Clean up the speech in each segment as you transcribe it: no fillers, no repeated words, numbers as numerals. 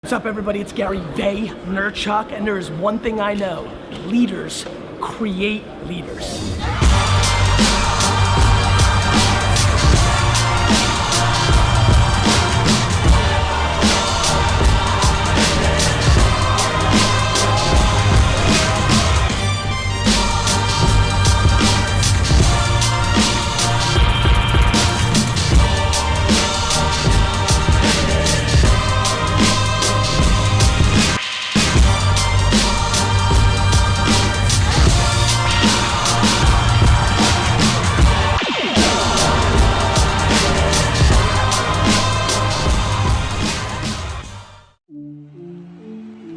What's up, everybody? It's Gary Vaynerchuk, and there is one thing I know. Leaders create leaders.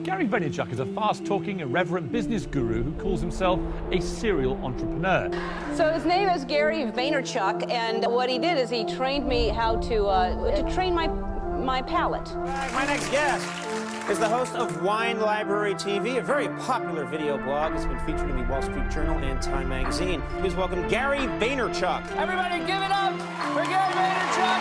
Gary Vaynerchuk is a fast-talking, irreverent business guru who calls himself a serial entrepreneur. So his name is Gary Vaynerchuk, and what he did is he trained me how to train my palate. My next guest is the host of Wine Library TV, a very popular video blog. It's been featured in the Wall Street Journal and Time Magazine. Please welcome Gary Vaynerchuk. Everybody give it up for Gary Vaynerchuk!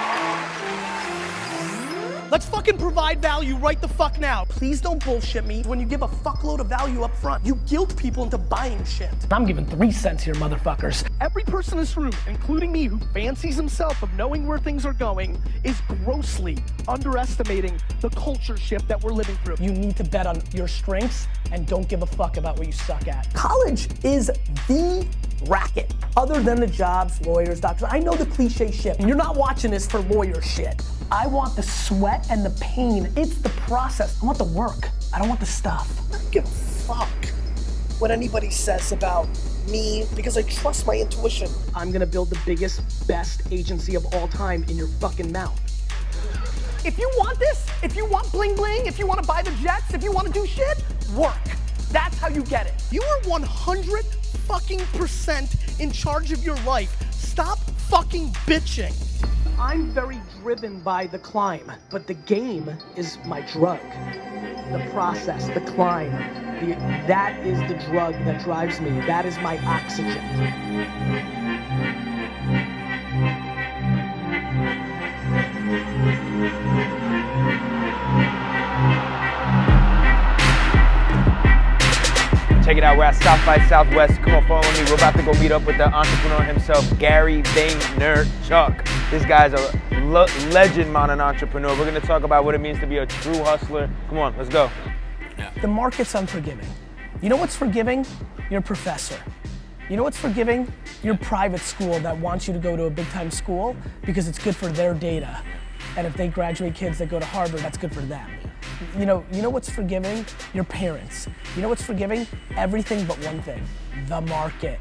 Let's fucking provide value right the fuck now. Please don't bullshit me when you give a fuckload of value up front. You guilt people into buying shit. I'm giving 3 cents here, motherfuckers. Every person in this room, including me, who fancies himself of knowing where things are going, is grossly underestimating the culture shift that we're living through. You need to bet on your strengths and don't give a fuck about what you suck at. College is the racket. Other than the jobs, lawyers, doctors, I know the cliche shit. You're not watching this for lawyer shit. I want the sweat and the pain. It's the process. I want the work. I don't want the stuff. I don't give a fuck what anybody says about me because I trust my intuition. I'm gonna build the biggest, best agency of all time in your fucking mouth. If you want this, if you want bling bling, if you want to buy the jets, if you want to do shit, work. That's how you get it. You are 100% in charge of your life. Stop fucking bitching. I'm very driven by the climb, but the game is my drug. The process, the climb, that is the drug that drives me. That is my oxygen. Check it out, we're at South by Southwest. Come on, follow me. We're about to go meet up with the entrepreneur himself, Gary Vaynerchuk. This guy's a legend modern entrepreneur. We're gonna talk about what it means to be a true hustler. Come on, let's go. The market's unforgiving. You know what's forgiving? Your professor. You know what's forgiving? Your private school that wants you to go to a big time school because it's good for their data. And if they graduate kids that go to Harvard, that's good for them. You know what's forgiving? Your parents. You know what's forgiving? Everything but one thing, the market.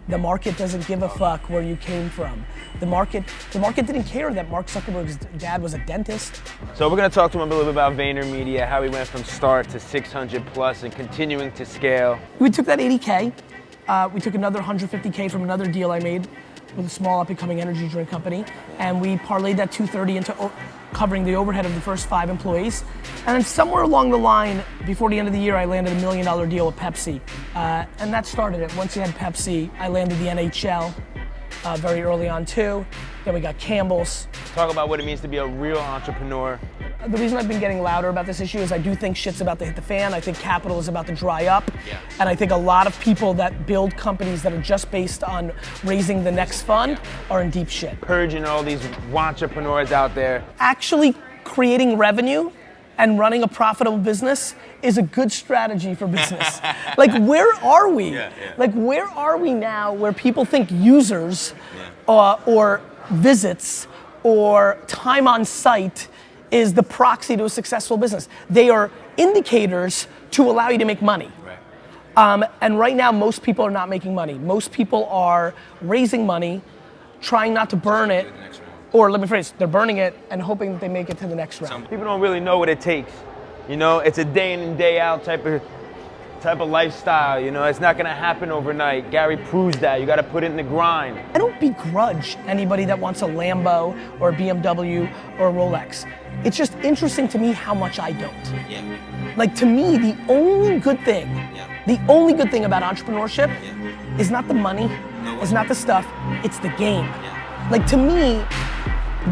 The market doesn't give a fuck where you came from. The market didn't care that Mark Zuckerberg's dad was a dentist. So we're gonna talk to him a little bit about VaynerMedia, how he went from start to 600 plus and continuing to scale. We took that 80K, we took another 150K from another deal I made with a small up-and-coming energy drink company, and we parlayed that 230 into covering the overhead of the first 5 employees. And then somewhere along the line, before the end of the year, I landed $1 million deal with Pepsi. And that started it. Once you had Pepsi, I landed the NHL very early on too. Then we got Campbell's. Talk about what it means to be a real entrepreneur. The reason I've been getting louder about this issue is I do think shit's about to hit the fan. I think capital is about to dry up. Yeah. And I think a lot of people that build companies that are just based on raising the next fund are in deep shit. Purging all these entrepreneurs out there. Actually creating revenue and running a profitable business is a good strategy for business. Like, where are we? Like, where are we now where people think users or visits or time on site is the proxy to a successful business? They are indicators to allow you to make money. Right. And right now, most people are not making money. Most people are raising money, trying not to burn it, or let me phrase, they're burning it and hoping that they make it to the next round. People don't really know what it takes. You know, it's a day in and day out type of lifestyle, you know, it's not gonna happen overnight. Gary proves that, you gotta put it in the grind. I don't begrudge anybody that wants a Lambo or a BMW or a Rolex. It's just interesting to me how much I don't. Yeah. Like, to me, the only good thing about entrepreneurship is not the money, it's not the stuff, it's the game. Yeah. Like, to me,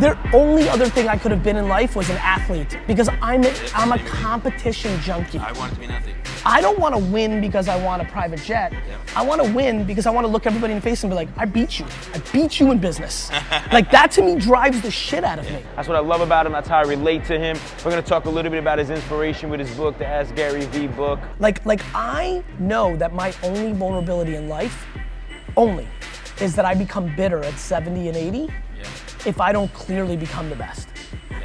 The only other thing I could have been in life was an athlete because I'm a competition junkie. I wanted to be nothing. I don't want to win because I want a private jet. I want to win because I want to look everybody in the face and be like, I beat you. I beat you in business. Like that to me drives the shit out of me. That's what I love about him. That's how I relate to him. We're gonna talk a little bit about his inspiration with his book, the Ask Gary V book. Like I know that my only vulnerability in life, only, is that I become bitter at 70 and 80 if I don't clearly become the best.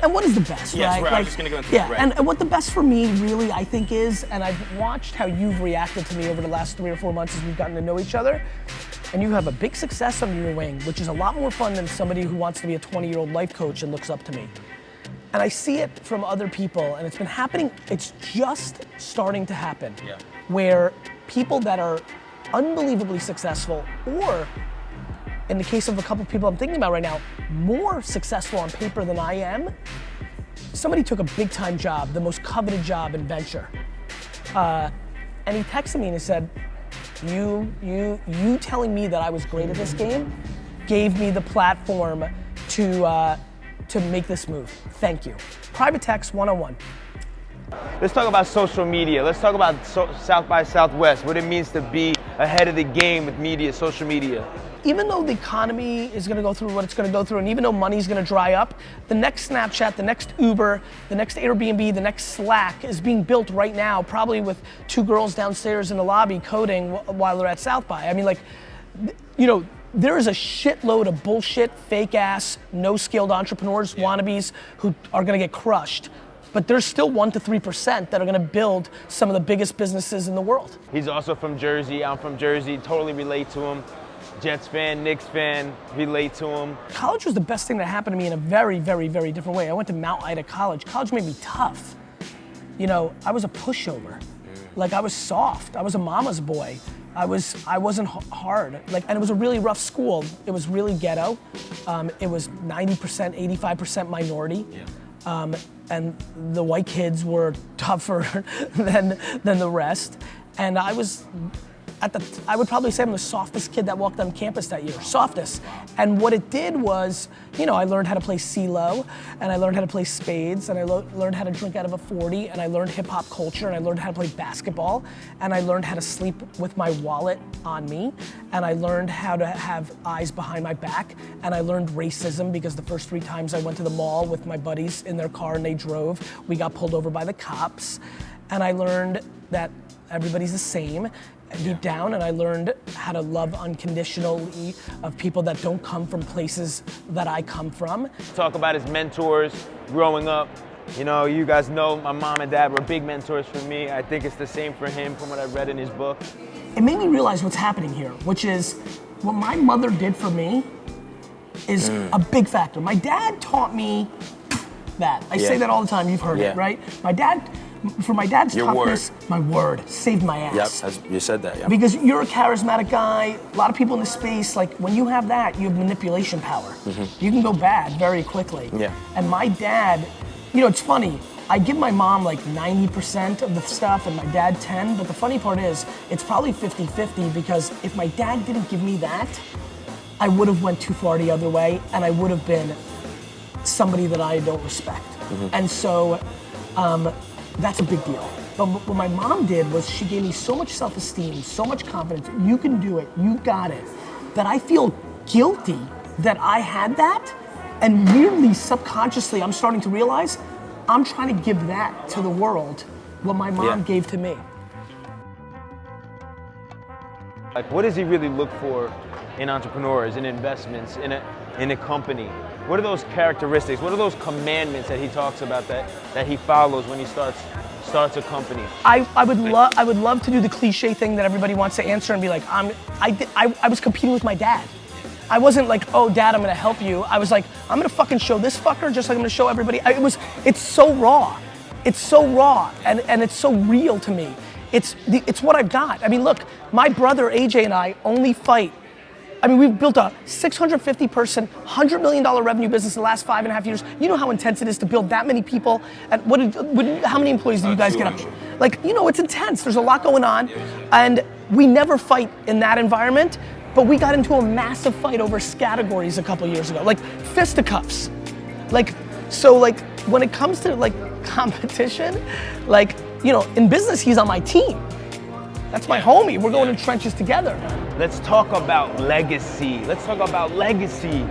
And what is the best, right? Right. I was just gonna go into yeah, right. and what the best for me really, I think is, and I've watched how you've reacted to me over the last 3 or 4 months as we've gotten to know each other, and you have a big success under your wing, which is a lot more fun than somebody who wants to be a 20-year-old life coach and looks up to me. And I see it from other people, and it's been happening, it's just starting to happen, where people that are unbelievably successful, or in the case of a couple people I'm thinking about right now, more successful on paper than I am. Somebody took a big time job, the most coveted job in venture. And he texted me and he said, you telling me that I was great at this game gave me the platform to make this move. Thank you. Private text 101. Let's talk about social media. Let's talk about South by Southwest, what it means to be ahead of the game with media, social media. Even though the economy is gonna go through what it's gonna go through, and even though money's gonna dry up, the next Snapchat, the next Uber, the next Airbnb, the next Slack is being built right now, probably with 2 girls downstairs in the lobby coding while they're at South by. I mean, like, you know, there is a shitload of bullshit, fake ass, no skilled entrepreneurs, wannabes who are gonna get crushed. But there's still 1% to 3% that are gonna build some of the biggest businesses in the world. He's also from Jersey, I'm from Jersey, totally relate to him. Jets fan, Knicks fan, relate to him. College was the best thing that happened to me in a very, very, very different way. I went to Mount Ida College. College made me tough. You know, I was a pushover. Like I was soft, I was a mama's boy. I wasn't hard. Like, and it was a really rough school. It was really ghetto. It was 90%, 85% minority. And the white kids were tougher than the rest. And I was, I would probably say I'm the softest kid that walked on campus that year, softest. And what it did was, you know, I learned how to play CeeLo, and I learned how to play spades, and I learned how to drink out of a 40, and I learned hip hop culture, and I learned how to play basketball, and I learned how to sleep with my wallet on me, and I learned how to have eyes behind my back, and I learned racism because the first 3 times I went to the mall with my buddies in their car and they drove, we got pulled over by the cops, and I learned that everybody's the same deep down, and I learned how to love unconditionally of people that don't come from places that I come from. Talk about his mentors growing up. You know, you guys know my mom and dad were big mentors for me. I think it's the same for him from what I read in his book. It made me realize what's happening here, which is what my mother did for me is a big factor. My dad taught me that. I say that all the time, you've heard it, right? My dad, for my dad's toughness, my word saved my ass. Yep, you said that, yeah. Because you're a charismatic guy, a lot of people in the space, like when you have that, you have manipulation power. You can go bad very quickly. Yeah. And my dad, you know, it's funny, I give my mom like 90% of the stuff and my dad 10, but the funny part is, it's probably 50-50 because if my dad didn't give me that, I would have went too far the other way and I would have been somebody that I don't respect. And so, that's a big deal. But what my mom did was she gave me so much self-esteem, so much confidence, you can do it, you got it, that I feel guilty that I had that, and weirdly, subconsciously, I'm starting to realize I'm trying to give that to the world, what my mom gave to me. Like, what does he really look for in entrepreneurs, in investments, in a company? What are those characteristics? What are those commandments that he talks about that he follows when he starts a company? I would love to do the cliche thing that everybody wants to answer and be like, I was competing with my dad. I wasn't like, oh dad, I'm gonna help you. I was like, I'm gonna fucking show this fucker just like I'm gonna show everybody. It's so raw. It's so raw and it's so real to me. It's what I've got. I mean, look, my brother AJ and I only fight. I mean, we've built a 650 person, $100 million revenue business in the last 5.5 years. You know how intense it is to build that many people. And how many employees do you guys get up to? Like, you know, it's intense. There's a lot going on. And we never fight in that environment, but we got into a massive fight over categories a couple years ago. Like fisticuffs. Like, so like, when it comes to like competition, like, you know, in business, he's on my team. That's my homie. We're going in trenches together. Let's talk about legacy. Let's talk about legacy.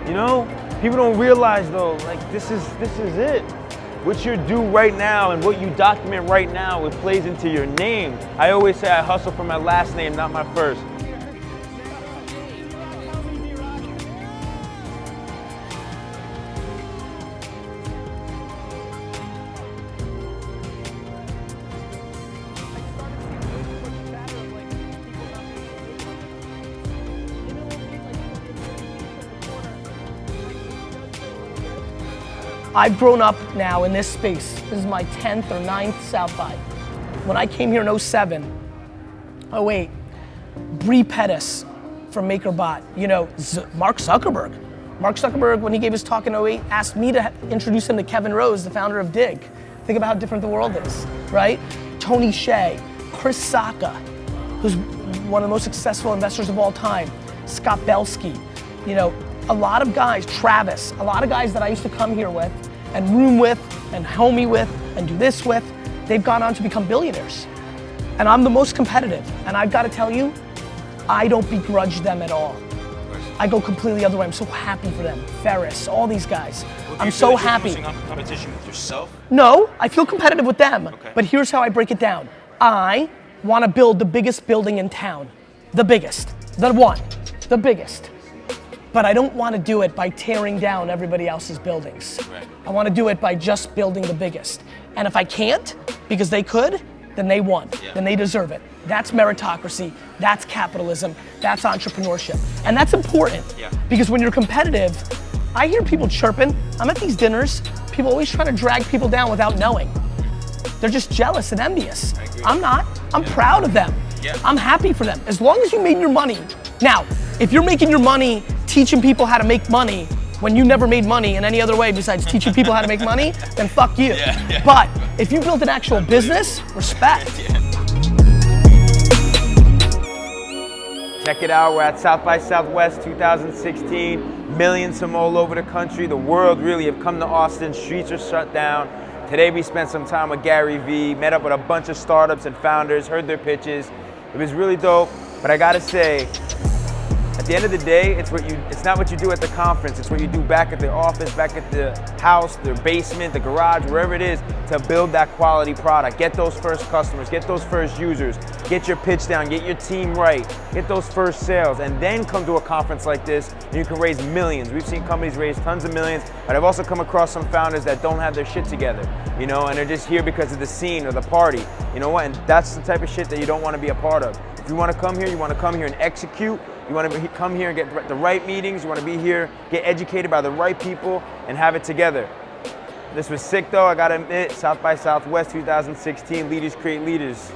You know, people don't realize though, like this is it. What you do right now and what you document right now, it plays into your name. I always say I hustle for my last name, not my first. I've grown up now in this space. This is my 10th or 9th South by. When I came here in 07, 08, Bree Pettis from MakerBot, you know, Mark Zuckerberg. Mark Zuckerberg, when he gave his talk in 08, asked me to introduce him to Kevin Rose, the founder of Dig. Think about how different the world is, right? Tony Hsieh, Chris Sacca, who's one of the most successful investors of all time, Scott Belsky, you know, a lot of guys, Travis, a lot of guys that I used to come here with and room with and homie with and do this with, they've gone on to become billionaires. And I'm the most competitive. And I've got to tell you, I don't begrudge them at all. I go completely the other way. I'm so happy for them. Ferris, all these guys. I'm so happy. You're focusing on competition with yourself? No, I feel competitive with them. Okay. But here's how I break it down. I want to build the biggest building in town. The biggest. The one. The biggest. But I don't want to do it by tearing down everybody else's buildings. Right. I want to do it by just building the biggest. And if I can't, because they could, then they won. Yeah. Then they deserve it. That's meritocracy. That's capitalism. That's entrepreneurship. And that's important. Yeah. Because when you're competitive, I hear people chirping. I'm at these dinners. People always trying to drag people down without knowing. They're just jealous and envious. I agree. I'm not. I'm proud of them. Yeah. I'm happy for them. As long as you made your money. Now, if you're making your money teaching people how to make money when you never made money in any other way besides teaching people how to make money, then fuck you. Yeah. But if you built an actual business, respect. Check it out, we're at South by Southwest 2016. Millions from all over the country, the world really have come to Austin. Streets are shut down. Today we spent some time with Gary Vee, met up with a bunch of startups and founders, heard their pitches. It was really dope, but I gotta say, at the end of the day, it's not what you do at the conference, it's what you do back at the office, back at the house, the basement, the garage, wherever it is, to build that quality product. Get those first customers, get those first users, get your pitch down, get your team right, get those first sales, and then come to a conference like this and you can raise millions. We've seen companies raise tons of millions, but I've also come across some founders that don't have their shit together, you know, and they're just here because of the scene or the party. You know what? And that's the type of shit that you don't want to be a part of. If you want to come here, you want to come here and execute. You want to come here and get the right meetings. You want to be here, get educated by the right people, and have it together. This was sick though, I gotta admit. South by Southwest 2016, Leaders Create Leaders.